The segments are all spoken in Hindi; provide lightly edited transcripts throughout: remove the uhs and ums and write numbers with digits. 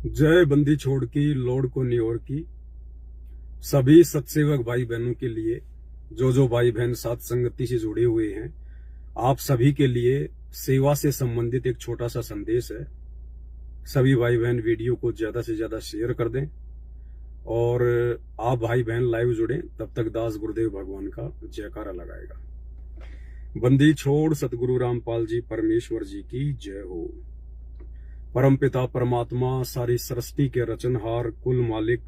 जय बंदी छोड़ की लोड को नियोर की सभी सत्सेवक भाई बहनों के लिए, जो भाई बहन साथ संगति से जुड़े हुए हैं, आप सभी के लिए सेवा से संबंधित एक छोटा सा संदेश है। सभी भाई बहन वीडियो को ज्यादा से ज्यादा शेयर कर दें और आप भाई बहन लाइव जुड़े, तब तक दास गुरुदेव भगवान का जयकारा लगाएगा। बंदी छोड़ सतगुरु रामपाल जी परमेश्वर जी की जय हो। परमपिता परमात्मा, सारी सृष्टि के रचनहार, कुल मालिक,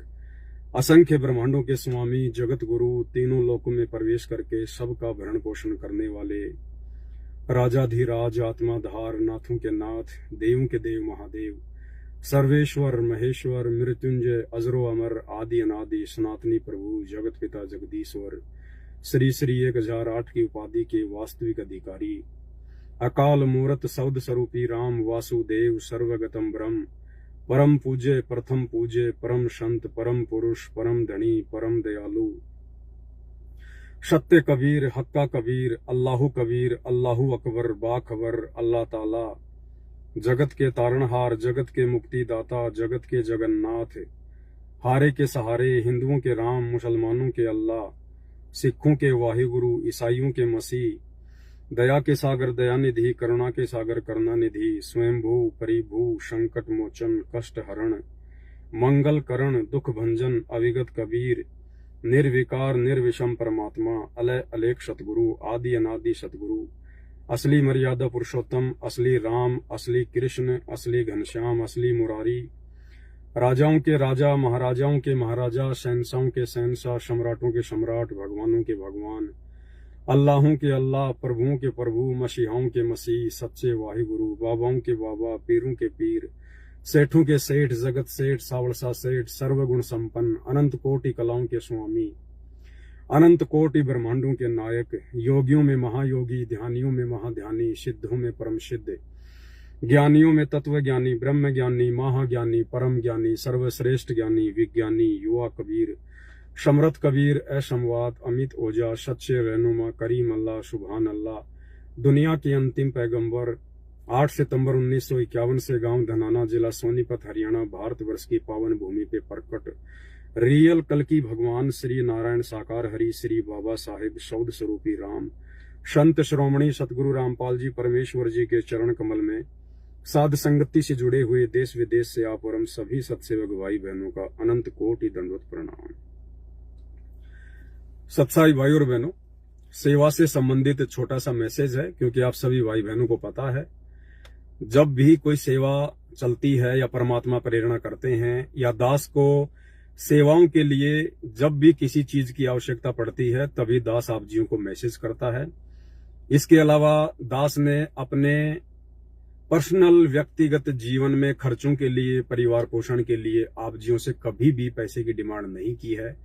असंख्य ब्रह्मांडों के स्वामी, जगत गुरु, तीनों लोकों में प्रवेश करके सबका भरण पोषण करने वाले राजाधिराज, आत्माधार, नाथों के नाथ, देवों के देव महादेव, सर्वेश्वर महेश्वर, मृत्युंजय, अजरो अमर, आदि अनादि, सनातनी प्रभु, जगत पिता जगदीश्वर, श्री श्री 1008 की उपाधि के वास्तविक अधिकारी, अकाल मूरत शब्द स्वरूपी राम वासुदेव, सर्वगतम ब्रह्म, परम पूज्य, प्रथम पूज्य, परम संत, परम पुरुष, परम धनी, परम दयालु, सत्य कबीर, हक्का कबीर, अल्लाहु कबीर, अल्लाहु अकबर, बाखबर, अल्लाह ताला, जगत के तारणहार, जगत के मुक्तिदाता, जगत के जगन्नाथ, हारे के सहारे, हिंदुओं के राम, मुसलमानों के अल्लाह, सिखों के वाहिगुरु, ईसाइयों के मसीह, दया के सागर दयानिधि, करुणा के सागर करुणानिधि, स्वयंभू परिभू, संकट मोचन, कष्ट हरण, मंगल करण, दुख भंजन, अविगत कबीर, निर्विकार निर्विषम परमात्मा, अलय अलेख सतगुरु, आदि अनादि सतगुरु, असली मर्यादा पुरुषोत्तम, असली राम, असली कृष्ण, असली घनश्याम, असली मुरारी, राजाओं के राजा, महाराजाओं के महाराजा, शहंशाहों के शहंशाह, सम्राटों के सम्राट, भगवानों के भगवान, अल्लाहों के अल्लाह, प्रभुओं के प्रभु, मसीहाओं के मसीह, सच्चे वाहिगुरु, बाबाओं के बाबा, पीरों के पीर, सेठों के सेठ, जगत सेठ, सावड़सा सेठ, सर्वगुण संपन्न, अनंत कोटि कलाओं के स्वामी, अनंत कोटि ब्रह्मांडों के नायक, योगियों में महायोगी, ध्यानियों में महाध्यानी, सिद्धों में परम सिद्ध, ज्ञानियों में तत्व ज्ञानी, ब्रह्म ज्ञानी, महाज्ञानी, परम ज्ञानी, सर्वश्रेष्ठ ज्ञानी, विज्ञानी, युवा कबीर, समरथ कबीर, असंवाद, अमित ओझा, सच्चे रहनुमा, करीम अल्लाह, सुभान अल्लाह, दुनिया के अंतिम पैगंबर, 8 सितंबर 1951 से गांव धनाना, जिला सोनीपत, हरियाणा, भारतवर्ष की पावन भूमि पे प्रकट रियल कल की भगवान श्री नारायण साकार हरि, श्री बाबा साहेब शौद स्वरूपी राम, संत श्रोमणी सतगुरु रामपाल जी परमेश्वर जी के चरण कमल में साध संगति से जुड़े हुए देश विदेश से आप और हम सभी सत्सेवक भाई बहनों का अनंत कोटि दंडवत प्रणाम। सत्साई भाई और बहनों, सेवा से संबंधित छोटा सा मैसेज है, क्योंकि आप सभी भाई बहनों को पता है, जब भी कोई सेवा चलती है या परमात्मा प्रेरणा करते हैं या दास को सेवाओं के लिए जब भी किसी चीज की आवश्यकता पड़ती है, तभी दास आप जियों को मैसेज करता है। इसके अलावा दास ने अपने पर्सनल व्यक्तिगत जीवन में खर्चों के लिए, परिवार पोषण के लिए आप जियों से कभी भी पैसे की डिमांड नहीं की है।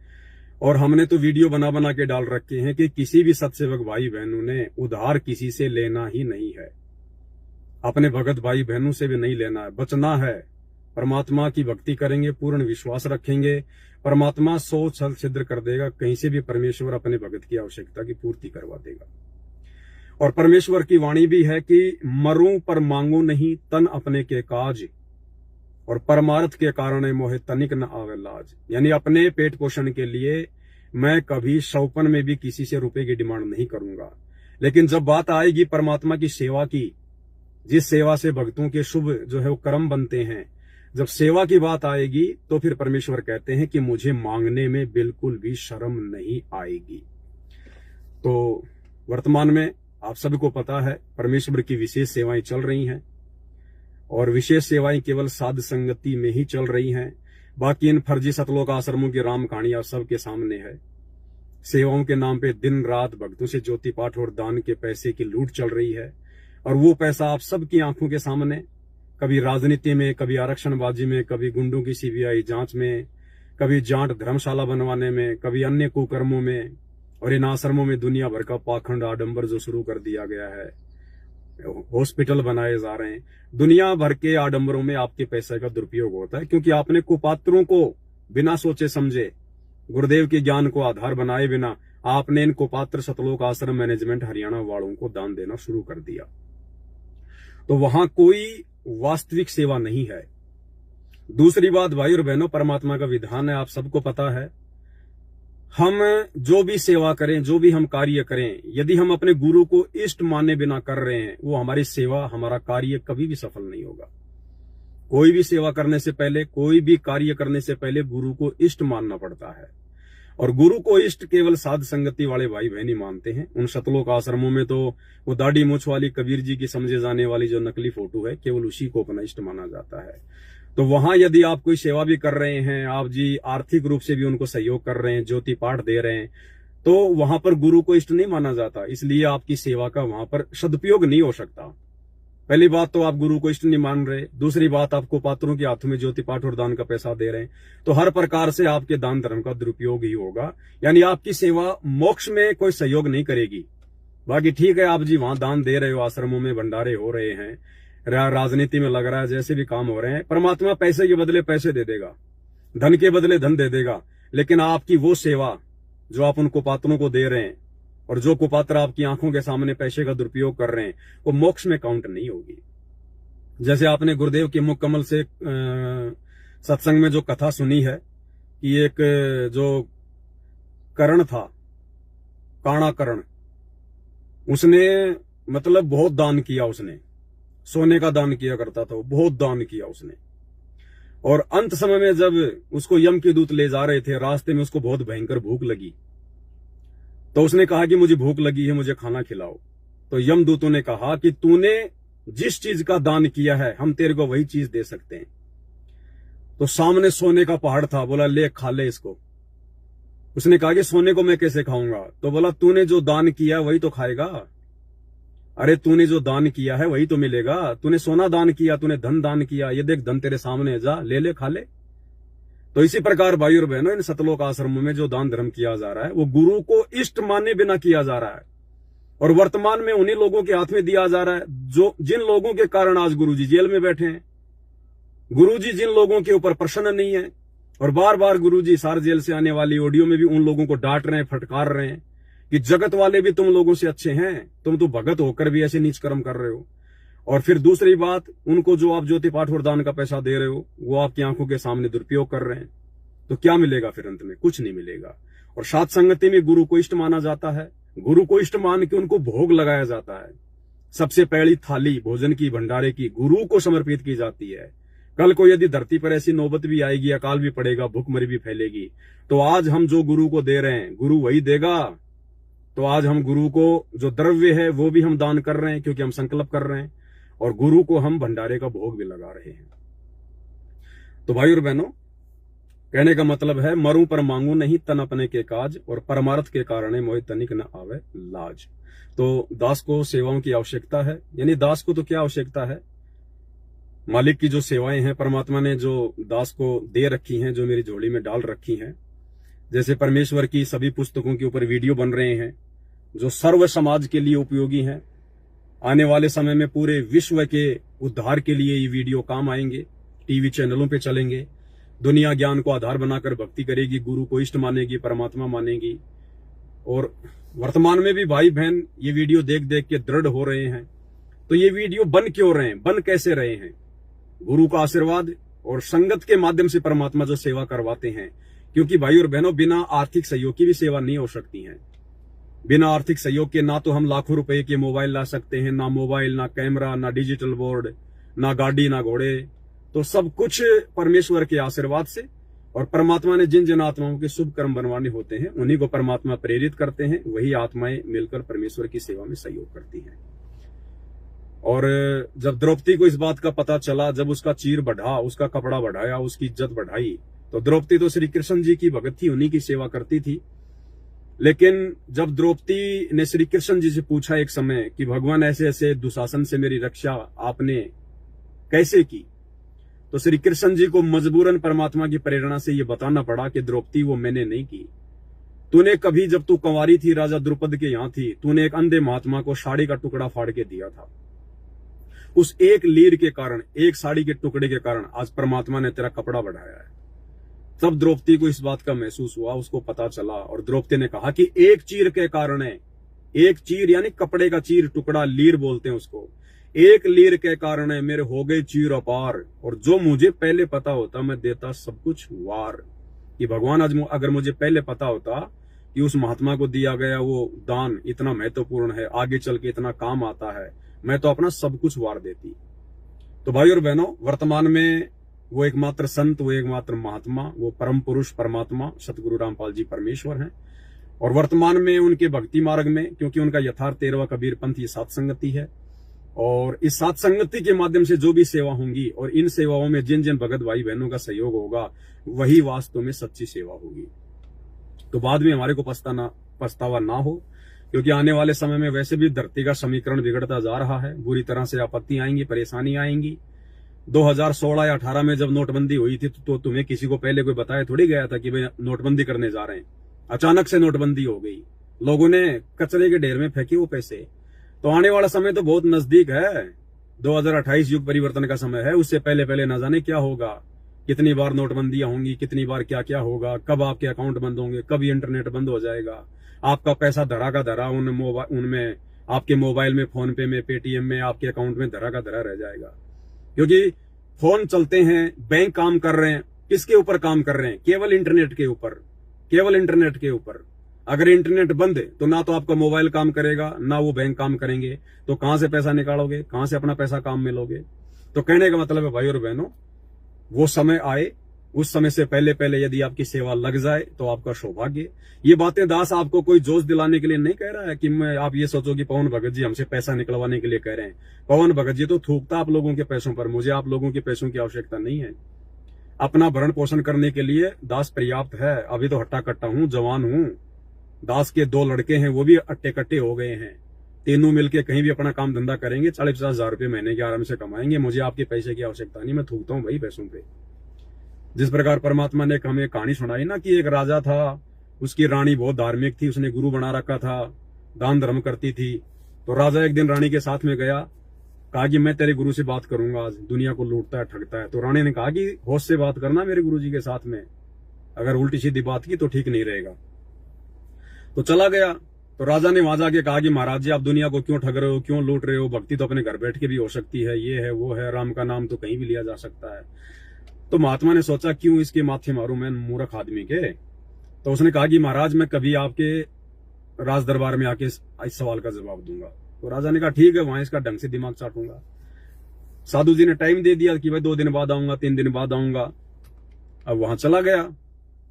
और हमने तो वीडियो बना बना के डाल रखे हैं कि किसी भी सत्सेवक भाई बहनों ने उधार किसी से लेना ही नहीं है, अपने भगत भाई बहनों से भी नहीं लेना है, बचना है। परमात्मा की भक्ति करेंगे, पूर्ण विश्वास रखेंगे, परमात्मा 100 छल छिद्र कर देगा, कहीं से भी परमेश्वर अपने भगत की आवश्यकता की पूर्ति करवा देगा। और परमेश्वर की वाणी भी है कि मरूं पर मांगू नहीं, तन अपने के काज, और परमार्थ के कारण मोहे तनिक न आवे लाज। यानी अपने पेट पोषण के लिए मैं कभी शौपन में भी किसी से रुपए की डिमांड नहीं करूंगा, लेकिन जब बात आएगी परमात्मा की सेवा की, जिस सेवा से भक्तों के शुभ जो है वो कर्म बनते हैं, जब सेवा की बात आएगी तो फिर परमेश्वर कहते हैं कि मुझे मांगने में बिल्कुल भी शर्म नहीं आएगी। तो वर्तमान में आप सभी को पता है परमेश्वर की विशेष सेवाएं चल रही हैं, और विशेष सेवाएं केवल साध संगति में ही चल रही हैं। बाकी इन फर्जी सतलोक आश्रमों की राम कहानी आप सबके सामने है। सेवाओं के नाम पे दिन रात भक्तों से ज्योति पाठ और दान के पैसे की लूट चल रही है, और वो पैसा आप सबकी आंखों के सामने, कभी राजनीति में, कभी आरक्षणबाजी में, कभी गुंडों की सीबीआई जांच में, कभी जाट धर्मशाला बनवाने में, कभी अन्य कुकर्मों में, और इन आश्रमों में दुनिया भर का पाखंड आडंबर जो शुरू कर दिया गया है, हॉस्पिटल बनाए जा रहे हैं, दुनिया भर के आडंबरों में आपके पैसे का दुरुपयोग होता है, क्योंकि आपने कुपात्रों को बिना सोचे समझे, गुरुदेव के ज्ञान को आधार बनाए बिना आपने इन कुपात्र सतलोक आश्रम मैनेजमेंट हरियाणा वालों को दान देना शुरू कर दिया। तो वहां कोई वास्तविक सेवा नहीं है। दूसरी बात भाई और बहनों, परमात्मा का विधान है, आप सबको पता है, हम जो भी सेवा करें, जो भी हम कार्य करें, यदि हम अपने गुरु को इष्ट माने बिना कर रहे हैं, वो हमारी सेवा, हमारा कार्य कभी भी सफल नहीं होगा। कोई भी सेवा करने से पहले, कोई भी कार्य करने से पहले गुरु को इष्ट मानना पड़ता है। और गुरु को इष्ट केवल साध संगति वाले भाई बहन ही मानते हैं। उन सतलोक आश्रमों में तो वो दाढ़ी मूछ वाली कबीर जी की समझे जाने वाली जो नकली फोटो है, केवल उसी को अपना इष्ट माना जाता है। तो वहां यदि आप कोई सेवा भी कर रहे हैं, आप जी आर्थिक रूप से भी उनको सहयोग कर रहे हैं, ज्योति पाठ दे रहे हैं, तो वहां पर गुरु को इष्ट नहीं माना जाता, इसलिए आपकी सेवा का वहां पर सदुपयोग नहीं हो सकता। पहली बात तो आप गुरु को इष्ट नहीं मान रहे, दूसरी बात आपको पात्रों के हाथों में ज्योति पाठ और दान का पैसा दे रहे हैं, तो हर प्रकार से आपके दान धर्म का दुरुपयोग ही होगा, यानी आपकी सेवा मोक्ष में कोई सहयोग नहीं करेगी। बाकी ठीक है, आप जी वहां दान दे रहे हो, आश्रमों में भंडारे हो रहे हैं, राजनीति में लग रहा है, जैसे भी काम हो रहे हैं, परमात्मा पैसे के बदले पैसे दे देगा, धन के बदले धन दे देगा, लेकिन आपकी वो सेवा जो आप उनको पात्रों को दे रहे हैं और जो कुपात्र आपकी आंखों के सामने पैसे का दुरुपयोग कर रहे हैं, वो मोक्ष में काउंट नहीं होगी। जैसे आपने गुरुदेव के मुख कमल से सत्संग में जो कथा सुनी है कि एक जो कर्ण था, काणा कर्ण, उसने मतलब बहुत दान किया, उसने सोने का दान किया करता था, बहुत दान किया उसने। और अंत समय में जब उसको यम के दूत ले जा रहे थे, रास्ते में उसको बहुत भयंकर भूख लगी, तो उसने कहा कि मुझे भूख लगी है, मुझे खाना खिलाओ। तो यमदूतों ने कहा कि तूने जिस चीज का दान किया है, हम तेरे को वही चीज दे सकते हैं। तो सामने सोने का पहाड़ था, बोला ले खा ले इसको। उसने कहा कि सोने को मैं कैसे खाऊंगा? तो बोला तूने जो दान किया वही तो खाएगा। अरे तूने जो दान किया है वही तो मिलेगा। तूने सोना दान किया, तूने धन दान किया, ये देख धन तेरे सामने है, जा ले ले खा ले। तो इसी प्रकार भाई और बहनों, इन सतलोक आश्रमों में जो दान धर्म किया जा रहा है, वो गुरु को इष्ट माने बिना किया जा रहा है, और वर्तमान में उन्हीं लोगों के हाथ में दिया जा रहा है जो जिन लोगों के कारण आज गुरुजी जेल में बैठे हैं। गुरुजी जिन लोगों के ऊपर प्रसन्न नहीं है, और बार बार गुरुजी सार जेल से आने वाली ऑडियो में भी उन लोगों को डांट रहे हैं, फटकार रहे हैं कि जगत वाले भी तुम लोगों से अच्छे हैं, तुम तो भगत होकर भी ऐसे नीच कर्म कर रहे हो। और फिर दूसरी बात, उनको जो आप ज्योति पाठ और दान का पैसा दे रहे हो, वो आपकी आंखों के सामने दुरुपयोग कर रहे हैं। तो क्या मिलेगा फिर अंत में? कुछ नहीं मिलेगा। और साथ संगति में गुरु को इष्ट माना जाता है, गुरु को इष्ट मान के उनको भोग लगाया जाता है। सबसे पहली थाली भोजन की, भंडारे की, गुरु को समर्पित की जाती है। कल को यदि धरती पर ऐसी नौबत भी आएगी, अकाल भी पड़ेगा, भूखमरी भी फैलेगी, तो आज हम जो गुरु को दे रहे हैं, गुरु वही देगा। तो आज हम गुरु को जो द्रव्य है वो भी हम दान कर रहे हैं, क्योंकि हम संकल्प कर रहे हैं, और गुरु को हम भंडारे का भोग भी लगा रहे हैं। तो भाई और बहनों, कहने का मतलब है, मरूं पर मांगू नहीं तन अपने के काज, और परमार्थ के कारण मोहि तनिक न आवे लाज। तो दास को सेवाओं की आवश्यकता है। यानी दास को तो क्या आवश्यकता है? मालिक की जो सेवाएं हैं, परमात्मा ने जो दास को दे रखी हैं, जो मेरी झोली में डाल रखी हैं, जैसे परमेश्वर की सभी पुस्तकों के ऊपर वीडियो बन रहे हैं जो सर्व समाज के लिए उपयोगी हैं। आने वाले समय में पूरे विश्व के उद्धार के लिए ये वीडियो काम आएंगे, टीवी चैनलों पे चलेंगे। दुनिया ज्ञान को आधार बनाकर भक्ति करेगी, गुरु को इष्ट मानेगी, परमात्मा मानेगी। और वर्तमान में भी भाई बहन ये वीडियो देख देख के दृढ़ हो रहे हैं। तो ये वीडियो बन क्यों रहे हैं, बन कैसे रहे हैं? गुरु का आशीर्वाद और संगत के माध्यम से परमात्मा जो सेवा करवाते हैं। क्योंकि भाई और बहनों, बिना आर्थिक सहयोग की भी सेवा नहीं हो सकती है। बिना आर्थिक सहयोग के ना तो हम लाखों रुपए के मोबाइल ला सकते हैं, ना मोबाइल, ना कैमरा, ना डिजिटल बोर्ड, ना गाड़ी, ना घोड़े। तो सब कुछ परमेश्वर के आशीर्वाद से, और परमात्मा ने जिन जिन आत्माओं के शुभ कर्म बनवाने होते हैं, उन्हीं को परमात्मा प्रेरित करते हैं। वही आत्माएं मिलकर परमेश्वर की सेवा में सहयोग करती हैं। और जब द्रौपदी को इस बात का पता चला, जब उसका चीर बढ़ा, उसका कपड़ा बढ़ाया, उसकी इज्जत बढ़ाई, तो द्रौपदी तो श्री कृष्ण जी की भगत थी, उन्हीं की सेवा करती थी। लेकिन जब द्रौपदी ने श्री कृष्ण जी से पूछा एक समय कि भगवान ऐसे ऐसे दुशासन से मेरी रक्षा आपने कैसे की, तो श्री कृष्ण जी को मजबूरन परमात्मा की प्रेरणा से यह बताना पड़ा कि द्रौपदी वो मैंने नहीं की। तूने कभी, जब तू कंवारी थी, राजा द्रुपद के यहां थी, तूने एक अंधे महात्मा को साड़ी का टुकड़ा फाड़ के दिया था। उस एक लीर के कारण, एक साड़ी के टुकड़े के कारण आज परमात्मा ने तेरा कपड़ा बढ़ाया है। तब द्रौपदी को इस बात का महसूस हुआ, उसको पता चला, और द्रौपदी ने कहा कि एक चीर के कारण है, एक चीर यानी कपड़े का चीर, टुकड़ा लीर बोलते हैं उसको, एक लीर के कारण मेरे हो गए चीर अपार, और जो मुझे पहले पता होता मैं देता सब कुछ वार। कि भगवान आज अगर मुझे पहले पता होता कि उस महात्मा को दिया गया वो दान इतना महत्वपूर्ण है, आगे चल के इतना काम आता है, मैं तो अपना सब कुछ वार देती। तो भाई और बहनों, वर्तमान में वो एकमात्र संत, वो एकमात्र महात्मा, वो परम पुरुष परमात्मा सतगुरु रामपाल जी परमेश्वर हैं। और वर्तमान में उनके भक्ति मार्ग में, क्योंकि उनका यथार्थ 13वां कबीर पंथ ये सात संगति है, और इस सात संगति के माध्यम से जो भी सेवा होंगी और इन सेवाओं में जिन जिन भगत भाई बहनों का सहयोग होगा, वही वास्तव में सच्ची सेवा होगी। तो बाद में हमारे को पछतावा ना हो, क्योंकि आने वाले समय में वैसे भी धरती का समीकरण बिगड़ता जा रहा है, बुरी तरह से आपत्ति आएंगी, परेशानी आएंगी। 2016 या 18 में जब नोटबंदी हुई थी तो तुम्हें किसी को पहले कोई बताया थोड़ी गया था कि भाई नोटबंदी करने जा रहे हैं। अचानक से नोटबंदी हो गई, लोगों ने कचरे के ढेर में फेंके वो पैसे। तो आने वाला समय तो बहुत नजदीक है, 2028 युग परिवर्तन का समय है। उससे पहले पहले न जाने क्या होगा, कितनी बार नोटबंदियां होंगी, कितनी बार क्या क्या होगा, कब आपके अकाउंट बंद होंगे, कब इंटरनेट बंद हो जाएगा, आपका पैसा धरा का धरा उनमें आपके मोबाइल में, फोन पे में, पेटीएम में, आपके अकाउंट में धरा का धरा रह जाएगा। क्योंकि फोन चलते हैं, बैंक काम कर रहे हैं, किसके ऊपर काम कर रहे हैं? केवल इंटरनेट के ऊपर, केवल इंटरनेट के ऊपर। अगर इंटरनेट बंद है तो ना तो आपका मोबाइल काम करेगा, ना वो बैंक काम करेंगे, तो कहां से पैसा निकालोगे, कहां से अपना पैसा काम में लोगे? तो कहने का मतलब है भाई और बहनों, वो समय आए, उस समय से पहले पहले यदि आपकी सेवा लग जाए तो आपका सौभाग्य। ये बातें दास आपको कोई जोश दिलाने के लिए नहीं कह रहा है कि आप ये सोचो कि पवन भगत जी हमसे पैसा निकलवाने के लिए कह रहे हैं। पवन भगत जी तो थूकता आप लोगों के पैसों पर, मुझे आप लोगों के पैसों की आवश्यकता नहीं है। अपना भरण पोषण करने के लिए दास पर्याप्त है। अभी तो हट्टा कट्टा हूं, जवान हूं। दास के 2 लड़के हैं, वो भी अट्टे कट्टे हो गए हैं। तीनों मिलके कहीं भी अपना काम धंधा करेंगे, 40-50 हजार रुपये महीने के आराम से कमाएंगे। मुझे आपके पैसे की आवश्यकता नहीं, मैं थूकता हूं भाई पैसों पे। जिस प्रकार परमात्मा ने हमें कहानी सुनाई ना कि एक राजा था, उसकी रानी बहुत धार्मिक थी, उसने गुरु बना रखा था, दान धर्म करती थी। तो राजा एक दिन रानी के साथ में गया, कहा कि मैं तेरे गुरु से बात करूंगा, आज दुनिया को लूटता है, ठगता है। तो रानी ने कहा कि होश से बात करना मेरे गुरु जी के साथ में, अगर उल्टी सीधी बात की तो ठीक नहीं रहेगा। तो चला गया। तो राजा ने वहां जाके कहा कि महाराज जी, आप दुनिया को क्यों ठग रहे हो, क्यों लूट रहे हो? भक्ति तो अपने घर बैठ के भी हो सकती है, ये है वो है, राम का नाम तो कहीं भी लिया जा सकता है। तो महात्मा ने सोचा क्यों इसके माथे मारूं मैं मूर्ख आदमी के। तो उसने कहा कि महाराज, मैं कभी आपके राज दरबार में आके इस सवाल का जवाब दूंगा। तो राजा ने कहा ठीक है, वहां इसका ढंग से दिमाग चाटूंगा। साधु जी ने टाइम दे दिया कि भाई 2 दिन बाद आऊंगा, 3 दिन बाद आऊंगा। अब वहां चला गया।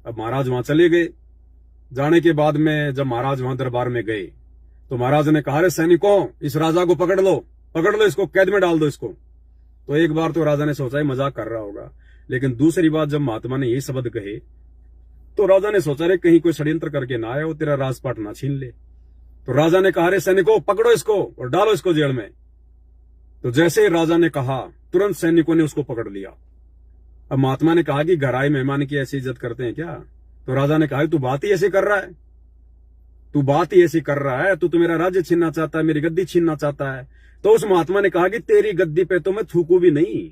अब महाराज वहां चले गए। जाने के बाद में जब महाराज वहां दरबार में गए तो महाराज ने कहा, अरे सैनिकों, इस राजा को पकड़ लो, इसको कैद में डाल दो इसको। तो एक बार तो राजा ने सोचा मजाक कर रहा होगा, लेकिन दूसरी बात जब महात्मा ने यही शब्द कहे तो राजा ने सोचा, रे कहीं कोई षड्यंत्र करके ना आया वो तेरा राजपाट ना छीन ले। तो राजा ने कहा, अरे सैनिकों, पकड़ो इसको और डालो इसको जेल में। तो जैसे ही राजा ने कहा, तुरंत सैनिकों ने उसको पकड़ लिया। अब महात्मा ने कहा कि घर आए मेहमान की ऐसी इज्जत करते हैं क्या? तो राजा ने कहा, तू बात ही ऐसी कर रहा है, तू बात ही ऐसी कर रहा है, तू तो मेरा राज्य छीनना चाहता है, मेरी गद्दी छीनना चाहता है। तो उस महात्मा ने कहा कि तेरी गद्दी पे तो मैं थूकू भी नहीं,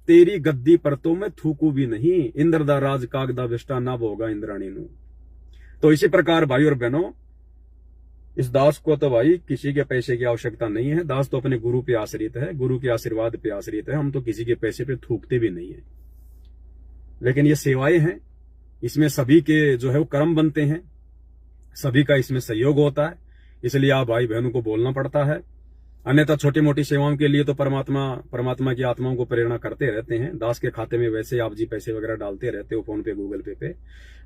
तेरी गद्दी पर तो मैं थूकू भी नहीं। इंद्र दा राज कागदा विष्टा ना भोगा इंद्राणी नु। तो इसी प्रकार भाई और बहनों, इस दास को तो भाई किसी के पैसे की आवश्यकता नहीं है। दास तो अपने गुरु पे आश्रित है, गुरु के आशीर्वाद पे आश्रित है। हम तो किसी के पैसे पे थूकते भी नहीं है। लेकिन ये सेवाएं हैं, इसमें सभी के जो है वो कर्म बनते हैं, सभी का इसमें सहयोग होता है। इसलिए आप भाई बहनों को बोलना पड़ता है। अन्यथा छोटी मोटी सेवाओं के लिए तो परमात्मा की आत्माओं को प्रेरणा करते रहते हैं। दास के खाते में वैसे आप जी पैसे वगैरह डालते रहते हो, फोन पे, गूगल पे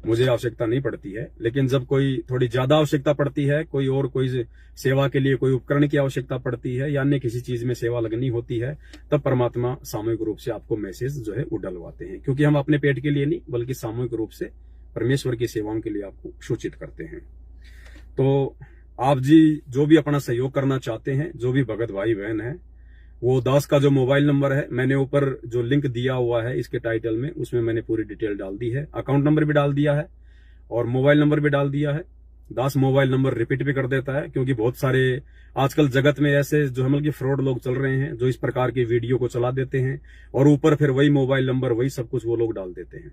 मुझे आवश्यकता नहीं पड़ती है। लेकिन जब कोई थोड़ी ज्यादा आवश्यकता पड़ती है, कोई सेवा के लिए कोई उपकरण की आवश्यकता पड़ती है या अन्य किसी चीज में सेवा लगनी होती है, तब परमात्मा सामूहिक रूप से आपको मैसेज जो है वो डलवाते हैं। क्योंकि हम अपने पेट के लिए नहीं, बल्कि सामूहिक रूप से परमेश्वर की सेवाओं के लिए आपको सूचित करते हैं। तो आप जी जो भी अपना सहयोग करना चाहते हैं, जो भी भगत भाई बहन है, वो दास का जो मोबाइल नंबर है, मैंने ऊपर जो लिंक दिया हुआ है इसके टाइटल में, उसमें मैंने पूरी डिटेल डाल दी है। अकाउंट नंबर भी डाल दिया है और मोबाइल नंबर भी डाल दिया है। दास मोबाइल नंबर रिपीट भी कर देता है, क्योंकि बहुत सारे आजकल जगत में ऐसे जो है मतलब फ्रॉड लोग चल रहे हैं, जो इस प्रकार की वीडियो को चला देते हैं और ऊपर फिर वही मोबाइल नंबर, वही सब कुछ वो लोग डाल देते हैं।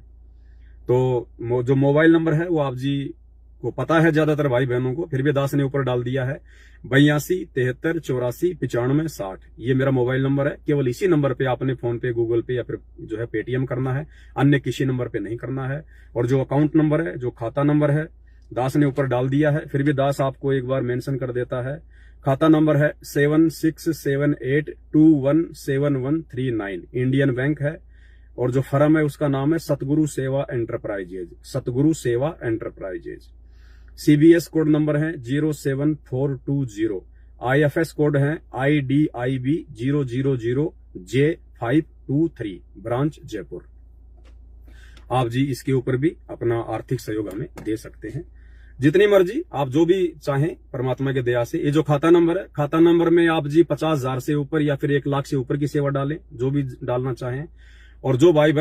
तो जो मोबाइल नंबर है वो आप जी को पता है ज्यादातर भाई बहनों को, फिर भी दास ने ऊपर डाल दिया है 82 73 84 95 60। ये मेरा मोबाइल नंबर है। केवल इसी नंबर पे आपने फोन पे, गूगल पे या फिर जो है पेटीएम करना है, अन्य किसी नंबर पे नहीं करना है। और जो अकाउंट नंबर है, जो खाता नंबर है, दास ने ऊपर डाल दिया है। फिर भी दास आपको एक बार मेंशन कर देता है। खाता नंबर है 7678217139, इंडियन बैंक है। और जो फर्म है उसका नाम है सतगुरु सेवा एंटरप्राइजेज, सतगुरु सेवा एंटरप्राइजेज। सीबीएस कोड नंबर है 07420। आईएफएस कोड है IDIB 000J523, ब्रांच जयपुर। आप जी इसके ऊपर भी अपना आर्थिक सहयोग हमें दे सकते हैं, जितनी मर्जी आप जो भी चाहें परमात्मा के दया से। ये जो खाता नंबर है, खाता नंबर में आप जी 50,000 से ऊपर या फिर 1 लाख से ऊपर की सेवा डालें, जो भी डालना चाहें। और जो भाई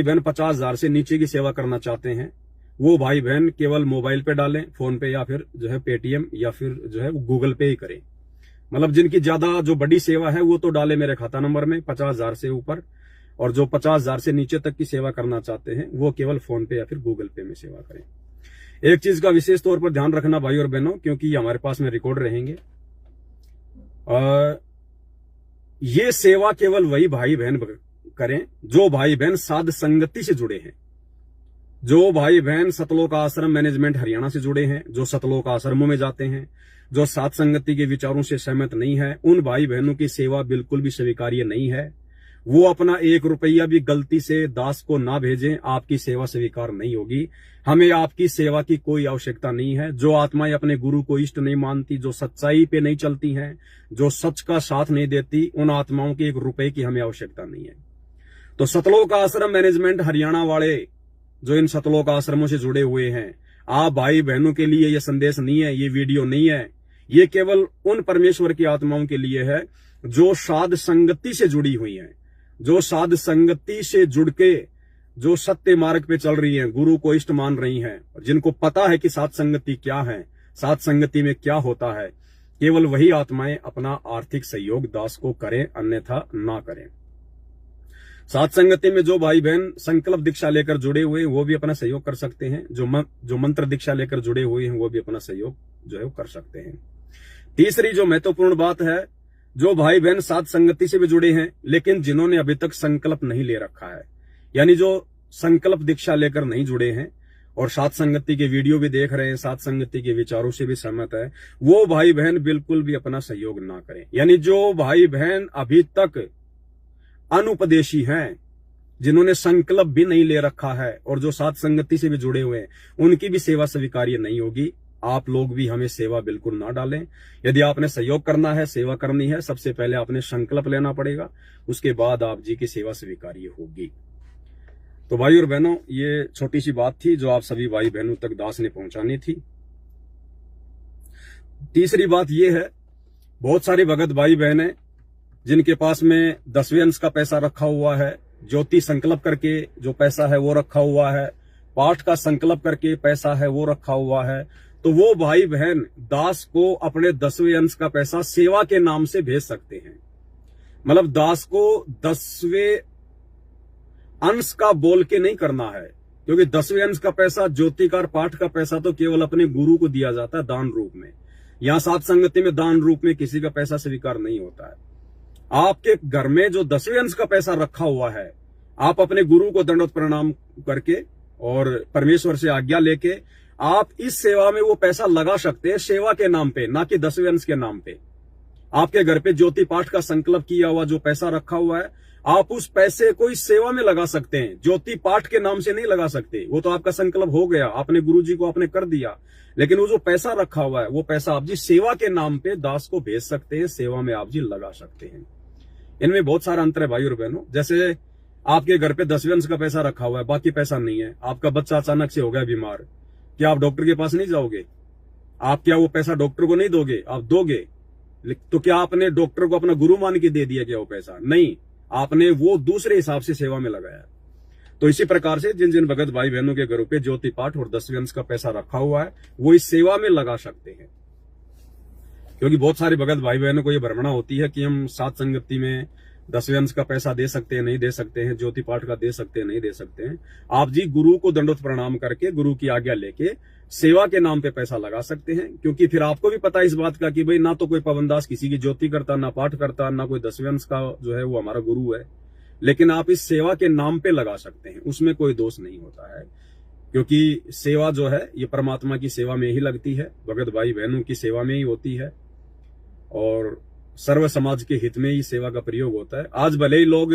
बहन 50,000 से नीचे की सेवा करना चाहते हैं, वो भाई बहन केवल मोबाइल पे डालें, फोन पे या फिर जो है पेटीएम या फिर जो है गूगल पे ही करें। मतलब जिनकी ज्यादा जो बड़ी सेवा है वो तो डाले मेरे खाता नंबर में 50,000 से ऊपर, और जो 50,000 से नीचे तक की सेवा करना चाहते हैं वो केवल फोन पे या फिर गूगल पे में सेवा करें। एक चीज का विशेष तौर पर ध्यान रखना भाई और बहनों, क्योंकि हमारे पास में रिकॉर्ड रहेंगे। ये सेवा केवल वही भाई बहन करें जो भाई बहन साध संगति से जुड़े हैं, जो भाई बहन सतलोक आश्रम मैनेजमेंट हरियाणा से जुड़े हैं, जो सतलोक आश्रमों में जाते हैं, जो साध संगति के विचारों से सहमत नहीं है, उन भाई बहनों की सेवा बिल्कुल भी स्वीकार्य नहीं है। वो अपना 1 रुपया भी गलती से दास को ना भेजें, आपकी सेवा स्वीकार नहीं होगी। हमें आपकी सेवा की कोई आवश्यकता नहीं है। जो आत्माएं अपने गुरु को इष्ट नहीं मानती, जो सच्चाई पे नहीं चलती हैं, जो सच का साथ नहीं देती, उन आत्माओं की 1 रुपए की हमें आवश्यकता नहीं है। तो सतलोक आश्रम मैनेजमेंट हरियाणा वाले जो इन सतलोक आश्रमों से जुड़े हुए हैं, आप भाई बहनों के लिए ये संदेश नहीं है, ये वीडियो नहीं है। ये केवल उन परमेश्वर की आत्माओं के लिए है जो साध संगति से जुड़ी हुई हैं, जो साध संगति से जुड़ के जो सत्य मार्ग पे चल रही हैं, गुरु को इष्ट मान रही हैं, जिनको पता है कि साध संगति क्या है, साध संगति में क्या होता है। केवल वही आत्माएं अपना आर्थिक सहयोग दास को करें, अन्यथा ना करें। साध संगति में जो भाई बहन संकल्प दीक्षा लेकर जुड़े हुए हैं वो भी अपना सहयोग कर सकते हैं, जो मंत्र दीक्षा लेकर जुड़े हुए हैं वो भी अपना सहयोग जो है वो कर सकते हैं। तीसरी जो महत्वपूर्ण बात है, जो भाई बहन साध संगति से भी जुड़े हैं लेकिन जिन्होंने अभी तक संकल्प नहीं ले रखा है, यानी जो संकल्प दीक्षा लेकर नहीं जुड़े हैं और साध संगति के वीडियो भी देख रहे हैं, साध संगति के विचारों से भी सहमत है, वो भाई बहन बिल्कुल भी अपना सहयोग ना करें। यानी जो भाई बहन अभी तक अनुपदेशी हैं, जिन्होंने संकल्प भी नहीं ले रखा है और जो साध संगति से भी जुड़े हुए हैं, उनकी भी सेवा स्वीकार्य नहीं होगी। आप लोग भी हमें सेवा बिल्कुल ना डालें। यदि आपने सहयोग करना है, सेवा करनी है, सबसे पहले आपने संकल्प लेना पड़ेगा, उसके बाद आप जी की सेवा स्वीकार्य होगी। तो भाई और बहनों, ये छोटी सी बात थी जो आप सभी भाई बहनों तक दास ने पहुंचानी थी। तीसरी बात यह है, बहुत सारे भगत भाई बहन जिनके पास में 10वें अंश का पैसा रखा हुआ है, ज्योति संकल्प करके जो पैसा है वो रखा हुआ है, पाठ का संकल्प करके पैसा है वो रखा हुआ है, तो वो भाई बहन दास को अपने 10वें अंश का पैसा सेवा के नाम से भेज सकते हैं। मतलब दास को 10वें अंश का बोल के नहीं करना है, क्योंकि 10वें अंश का पैसा, ज्योतिकार पाठ का पैसा तो केवल अपने गुरु को दिया जाता है दान रूप में। यहां साध संगति में दान रूप में किसी का पैसा स्वीकार नहीं होता है। आपके घर में जो 10वें अंश का पैसा रखा हुआ है, आप अपने गुरु को दंडवत प्रणाम करके और परमेश्वर से आज्ञा लेके आप इस सेवा में वो पैसा लगा सकते हैं, सेवा के नाम पे, ना कि 10वें अंश के नाम पे। आपके घर पे ज्योति पाठ का संकल्प किया हुआ जो पैसा रखा हुआ है, आप उस पैसे को इस सेवा में लगा सकते हैं, ज्योति पाठ के नाम से नहीं लगा सकते। वो तो आपका संकल्प हो गया, आपने गुरु जी को आपने कर दिया, लेकिन वो जो पैसा रखा हुआ है वो पैसा आप जी सेवा के नाम पे दास को भेज सकते हैं, सेवा में आप जी लगा सकते हैं। इनमें बहुत सारा अंतर है भाई और बहनों। जैसे आपके घर पे 10वें अंश का पैसा रखा हुआ है, बाकी पैसा नहीं है, आपका बच्चा अचानक से हो गया बीमार, क्या आप डॉक्टर के पास नहीं जाओगे? आप क्या वो पैसा डॉक्टर को नहीं दोगे? आप दोगे। तो क्या आपने डॉक्टर को अपना गुरु मान के दे दिया क्या वो पैसा? नहीं, आपने वो दूसरे हिसाब से सेवा में लगाया। तो इसी प्रकार से जिन जिन भगत भाई बहनों के घरों पे ज्योति पाठ और 10वें अंश का पैसा रखा हुआ है, वो इस सेवा में लगा सकते हैं। क्योंकि बहुत सारे भगत भाई बहनों को ये भ्रमणा होती है कि हम साध संगति में 10वें अंश का पैसा दे सकते हैं, नहीं दे सकते हैं, ज्योति पाठ का दे सकते हैं, नहीं दे सकते हैं। आप जी गुरु को दंडवत प्रणाम करके, गुरु की आज्ञा लेके सेवा के नाम पे पैसा लगा सकते हैं, क्योंकि फिर आपको भी पता है इस बात का कि भाई ना तो कोई पवनदास किसी की ज्योति करता, ना पाठ करता, ना कोई दसवें का जो है वो हमारा गुरु है, लेकिन आप इस सेवा के नाम पे लगा सकते हैं, उसमें कोई दोष नहीं होता है। क्योंकि सेवा जो है ये परमात्मा की सेवा में ही लगती है, भगत भाई बहनों की सेवा में ही होती है, और सर्व समाज के हित में ही सेवा का प्रयोग होता है। आज भले ही लोग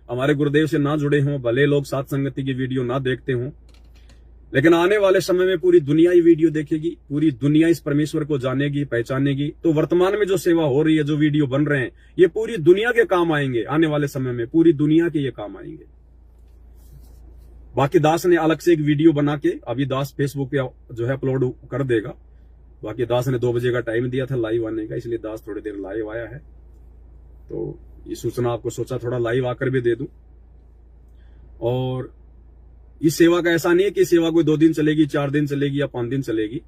हमारे गुरुदेव से ना जुड़े हों, भले लोग सात संगति की वीडियो ना देखते हों, लेकिन आने वाले समय में पूरी दुनिया ही वीडियो देखेगी, पूरी दुनिया इस परमेश्वर को जानेगी, पहचानेगी। तो वर्तमान में जो सेवा हो रही है, जो वीडियो बन रहे हैं, ये पूरी दुनिया के काम आएंगे। आने वाले समय में पूरी दुनिया के ये काम आएंगे। बाकी दास ने अलग से एक वीडियो बना के अभी दास फेसबुक पे जो है अपलोड कर देगा। बाकी दास ने 2 बजे का टाइम दिया था लाइव आने का, इसलिए दास थोड़ी देर लाइव आया है। तो ये सूचना आपको सोचा थोड़ा लाइव आकर भी दे दूं। और इस सेवा का ऐसा नहीं है कि सेवा कोई 2 दिन चलेगी, 4 दिन चलेगी या 5 दिन चलेगी,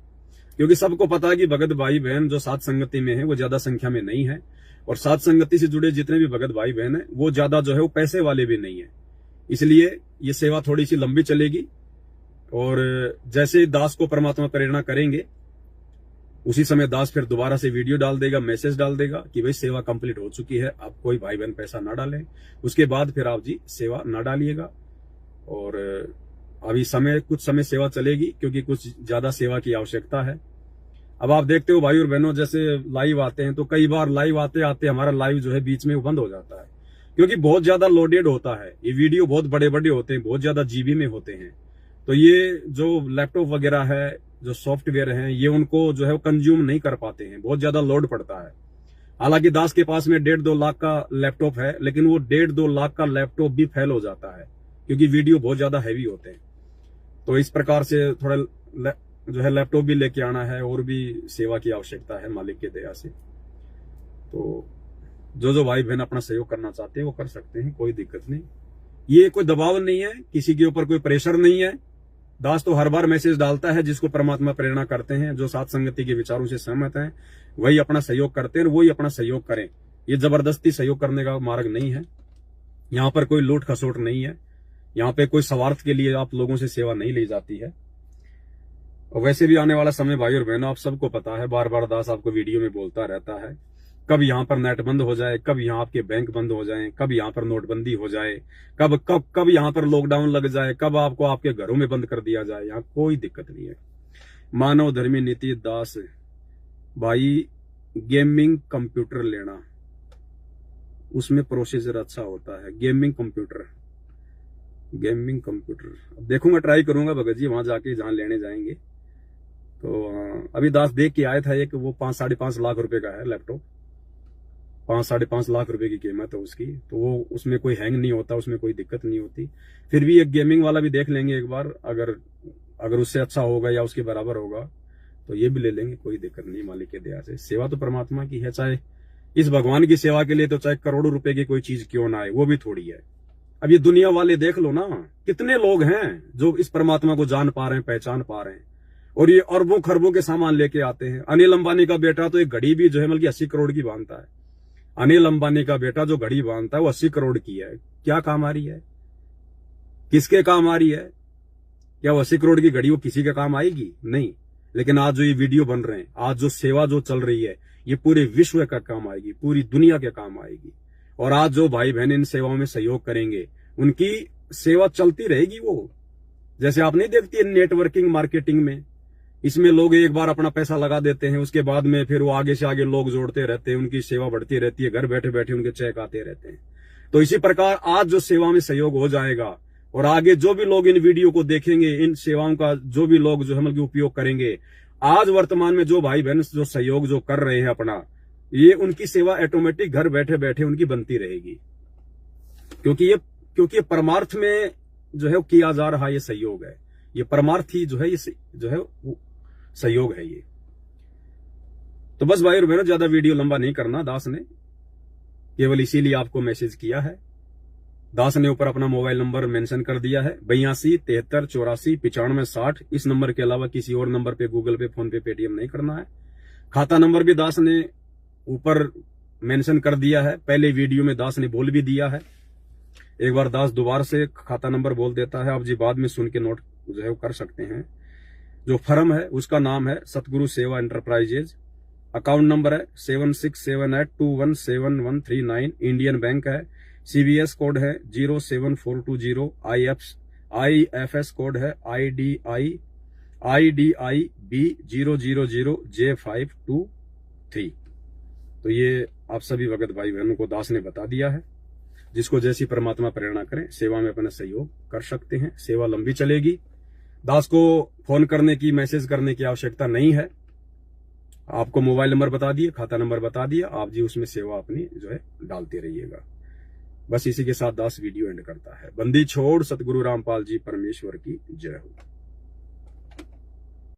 क्योंकि सबको पता है कि भगत भाई बहन जो सात संगति में है वो ज्यादा संख्या में नहीं है, और सात संगति से जुड़े जितने भी भगत भाई बहन है वो ज्यादा जो है वो पैसे वाले भी नहीं है। इसलिए ये सेवा थोड़ी सी लंबी चलेगी, और जैसे दास को परमात्मा प्रेरणा करेंगे उसी समय दास फिर दोबारा से वीडियो डाल देगा, मैसेज डाल देगा कि भाई सेवा कंप्लीट हो चुकी है, अब कोई भाई बहन पैसा ना डालें। उसके बाद फिर आप जी सेवा ना डालिएगा। और अभी कुछ समय सेवा चलेगी, क्योंकि कुछ ज्यादा सेवा की आवश्यकता है। अब आप देखते हो भाई और बहनों, जैसे लाइव आते हैं तो कई बार लाइव आते आते हमारा लाइव जो है बीच में बंद हो जाता है, क्योंकि बहुत ज्यादा लोडेड होता है। ये वीडियो बहुत बड़े बड़े होते हैं, बहुत ज्यादा जीबी में होते हैं। तो ये जो लैपटॉप वगैरह है, जो सॉफ्टवेयर हैं, ये उनको जो है वो कंज्यूम नहीं कर पाते हैं, बहुत ज्यादा लोड पड़ता है। हालांकि दास के पास में 1.5-2 लाख का लैपटॉप है, लेकिन वो 1.5-2 लाख का लैपटॉप भी फेल हो जाता है, क्योंकि वीडियो बहुत ज्यादा हैवी होते हैं। तो इस प्रकार से थोड़ा जो है लैपटॉप भी लेके आना है, और भी सेवा की आवश्यकता है मालिक की दया से। तो जो भाई बहन अपना सहयोग करना चाहते हैं वो कर सकते हैं, कोई दिक्कत नहीं। ये कोई दबाव नहीं है, किसी के ऊपर कोई प्रेशर नहीं है। दास तो हर बार मैसेज डालता है, जिसको परमात्मा प्रेरणा करते हैं, जो सात संगति के विचारों से सहमत हैं, वही अपना सहयोग करते हैं, वही अपना सहयोग करें। ये जबरदस्ती सहयोग करने का मार्ग नहीं है। यहाँ पर कोई लूट खसोट नहीं है, यहाँ पे कोई स्वार्थ के लिए आप लोगों से सेवा नहीं ली जाती है। और वैसे भी आने वाला समय भाई और बहनों आप सबको पता है, बार बार दास आपको वीडियो में बोलता रहता है, कब यहाँ पर नेट बंद हो जाए, कब यहाँ आपके बैंक बंद हो जाए, कब यहाँ पर नोटबंदी हो जाए, कब यहाँ पर लॉकडाउन लग जाए, कब आपको आपके घरों में बंद कर दिया जाए। यहाँ कोई दिक्कत नहीं है। मानव धर्मी नीति दास भाई, गेमिंग कंप्यूटर लेना, उसमें प्रोसीजर अच्छा होता है। गेमिंग कंप्यूटर देखूंगा, ट्राई करूंगा भगत जी, वहां जाके जहां लेने जाएंगे। तो अभी दास देख के आया था एक, वो 5-5.5 लाख रुपए का है लैपटॉप, 5-5.5 लाख रुपए की कीमत है उसकी। तो वो उसमें कोई हैंग नहीं होता, उसमें कोई दिक्कत नहीं होती। फिर भी एक गेमिंग वाला भी देख लेंगे एक बार, अगर उससे अच्छा होगा या उसके बराबर होगा तो ये भी ले लेंगे, कोई दिक्कत नहीं मालिक की दया से। सेवा तो परमात्मा की है, चाहे इस भगवान की सेवा के लिए तो चाहे करोड़ों रुपए की कोई चीज क्यों ना आए, वो भी थोड़ी है। अब ये दुनिया वाले देख लो ना, कितने लोग हैं जो इस परमात्मा को जान पा रहे हैं, पहचान पा रहे हैं, और ये अरबों खरबों के सामान लेके आते हैं। अनिल अंबानी का बेटा तो एक घड़ी भी जो है बल्कि 80 करोड़ की बांधता है। अनिल अंबानी का बेटा जो घड़ी बांधता है वो 80 करोड़ की है। क्या काम आ रही है, किसके काम आ रही है? क्या वो 80 करोड़ की घड़ी वो किसी के काम आएगी? नहीं। लेकिन आज जो ये वीडियो बन रहे हैं, आज जो सेवा जो चल रही है, ये पूरे विश्व का काम आएगी, पूरी दुनिया के काम आएगी। और आज जो भाई बहन इन सेवाओं में सहयोग करेंगे, उनकी सेवा चलती रहेगी। वो जैसे आप नहीं देखती है नेटवर्किंग मार्केटिंग में, इसमें लोग एक बार अपना पैसा लगा देते हैं, उसके बाद में फिर वो आगे से आगे लोग जोड़ते रहते हैं, उनकी सेवा बढ़ती रहती है, घर बैठे बैठे उनके चेक आते रहते हैं। तो इसी प्रकार आज जो सेवा में सहयोग हो जाएगा, और आगे जो भी लोग इन वीडियो को देखेंगे, इन सेवाओं का जो भी लोग जो है उपयोग करेंगे, आज वर्तमान में जो भाई बहन जो सहयोग जो कर रहे हैं अपना, ये उनकी सेवा ऑटोमेटिक घर बैठे बैठे उनकी बनती रहेगी। क्योंकि ये परमार्थ में जो है किया जा रहा ये सहयोग है, ये परमार्थ ही जो है ये जो है वो सहयोग है ये। तो बस भाई और बहनों, ज्यादा वीडियो लंबा नहीं करना, दास ने केवल इसीलिए आपको मैसेज किया है। दास ने ऊपर अपना मोबाइल नंबर मेंशन कर दिया है, 82 73 84 95 60। इस नंबर के अलावा किसी और नंबर पे गूगल पे, फोन पे, पेटीएम नहीं करना है। खाता नंबर भी दास ने ऊपर मेंशन कर दिया है, पहले वीडियो में दास ने बोल भी दिया है। एक बार दास दोबारा से खाता नंबर बोल देता है, आप जी बाद में सुन के नोट जो है वो कर सकते हैं। जो फर्म है उसका नाम है सतगुरु सेवा एंटरप्राइजेज। अकाउंट नंबर है 7678217139। इंडियन बैंक है। CVS कोड है 07420। IFS कोड है IDIB 000J523। तो ये आप सभी भगत भाई बहनों को दास ने बता दिया है। जिसको जैसी परमात्मा प्रेरणा करें, सेवा में अपना सहयोग कर सकते हैं। सेवा लंबी चलेगी। दास को फोन करने की, मैसेज करने की आवश्यकता नहीं है। आपको मोबाइल नंबर बता दिए, खाता नंबर बता दिया, आप जी उसमें सेवा अपनी जो है डालते रहिएगा। बस इसी के साथ दास वीडियो एंड करता है। बंदी छोड़ सतगुरु रामपाल जी परमेश्वर की जय हो।